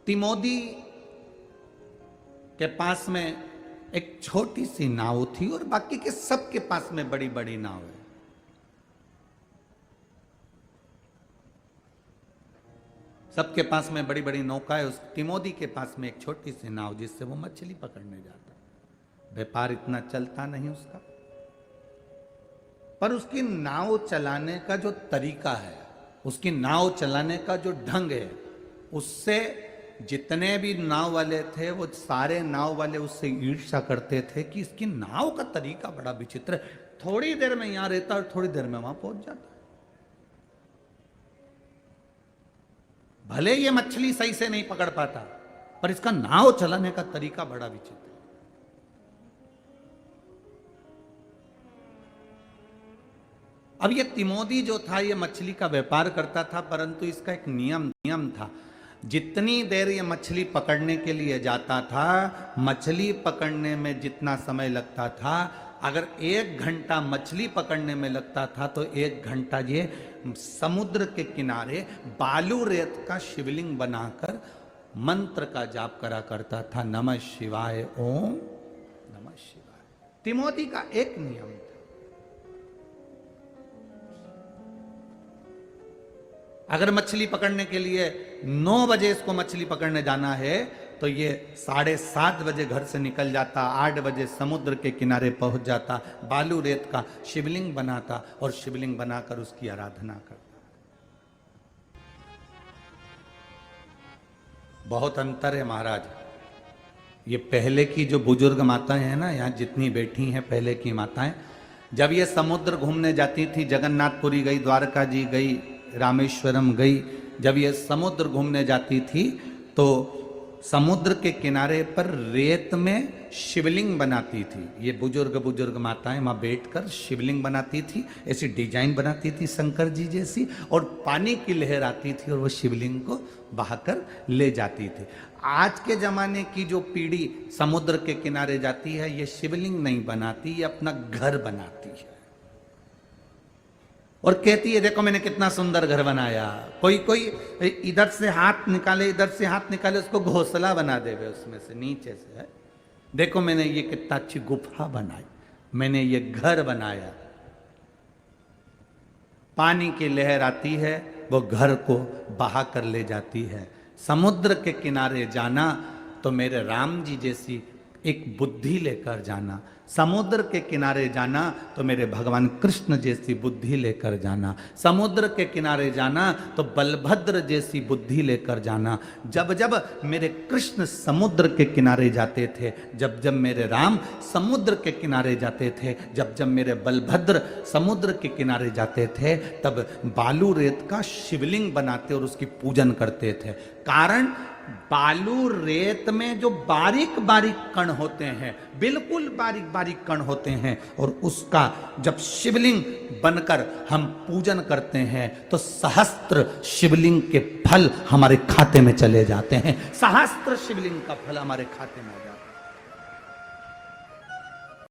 तिमोदी के पास में एक छोटी सी नाव थी और बाकी के सबके पास में बड़ी बड़ी नाव है। सबके पास में बड़ी बड़ी नौका है, उस तिमोदी के पास में एक छोटी सी नाव जिससे वो मछली पकड़ने जाता। व्यापार इतना चलता नहीं उसका, पर उसकी नाव चलाने का जो तरीका है, उसकी नाव चलाने का जो ढंग है, उससे जितने भी नाव वाले थे वो सारे नाव वाले उससे ईर्ष्या करते थे कि इसकी नाव का तरीका बड़ा विचित्र है, थोड़ी देर में यहां रहता और थोड़ी देर में वहां पहुंच जाता। भले ये मछली सही से नहीं पकड़ पाता, पर इसका नाव चलाने का तरीका बड़ा विचित्र। अब ये तिमोदी जो था ये मछली का व्यापार करता था, परंतु इसका एक नियम था। जितनी देर ये मछली पकड़ने के लिए जाता था, मछली पकड़ने में जितना समय लगता था, अगर 1 घंटा मछली पकड़ने में लगता था तो 1 घंटा ये समुद्र के किनारे बालू रेत का शिवलिंग बनाकर मंत्र का जाप करा करता था, नमः शिवाय, ओम नमः शिवाय। तिमोदी का एक नियम था। अगर मछली पकड़ने के लिए 9 बजे इसको मछली पकड़ने जाना है तो ये 7:30 बजे घर से निकल जाता, 8 बजे समुद्र के किनारे पहुंच जाता, बालू रेत का शिवलिंग बनाता और शिवलिंग बनाकर उसकी आराधना करता। बहुत अंतर है महाराज। ये पहले की जो बुजुर्ग माताएं हैं ना, यहाँ जितनी बैठी हैं पहले की माताएं, जब ये समुद्र घूमने जाती थी, जगन्नाथपुरी गई, द्वारका जी गई, रामेश्वरम गई, जब ये समुद्र घूमने जाती थी तो समुद्र के किनारे पर रेत में शिवलिंग बनाती थी। ये बुजुर्ग माताएं वहां बैठकर शिवलिंग बनाती थी, ऐसी डिजाइन बनाती थी शंकर जी जैसी, और पानी की लहर आती थी और वो शिवलिंग को बहाकर ले जाती थी। आज के जमाने की जो पीढ़ी समुद्र के किनारे जाती है, ये शिवलिंग नहीं बनाती, ये अपना घर बनाती है और कहती है देखो मैंने कितना सुंदर घर बनाया। कोई इधर से हाथ निकाले, इधर से हाथ निकाले, उसको घोंसला बना देवे उसमें से, नीचे से है, देखो मैंने ये कितना अच्छी गुफा बनाई, मैंने ये घर बनाया। पानी की लहर आती है, वो घर को बहा कर ले जाती है। समुद्र के किनारे जाना तो मेरे राम जी जैसी एक बुद्धि लेकर जाना, समुद्र के किनारे जाना तो मेरे भगवान कृष्ण जैसी बुद्धि लेकर जाना, समुद्र के किनारे जाना तो बलभद्र जैसी बुद्धि लेकर जाना। जब जब मेरे कृष्ण समुद्र के किनारे जाते थे, जब जब मेरे राम समुद्र के किनारे जाते थे, जब जब मेरे बलभद्र समुद्र के किनारे जाते थे, तब बालू रेत का शिवलिंग बनाते और उसकी पूजन करते थे। कारण बालू रेत में जो बारीक बारीक कण होते हैं, बिल्कुल बारीक बारीक कण होते हैं, और उसका जब शिवलिंग बनकर हम पूजन करते हैं तो सहस्त्र शिवलिंग के फल हमारे खाते में चले जाते हैं, सहस्त्र शिवलिंग का फल हमारे खाते में आ जाता है।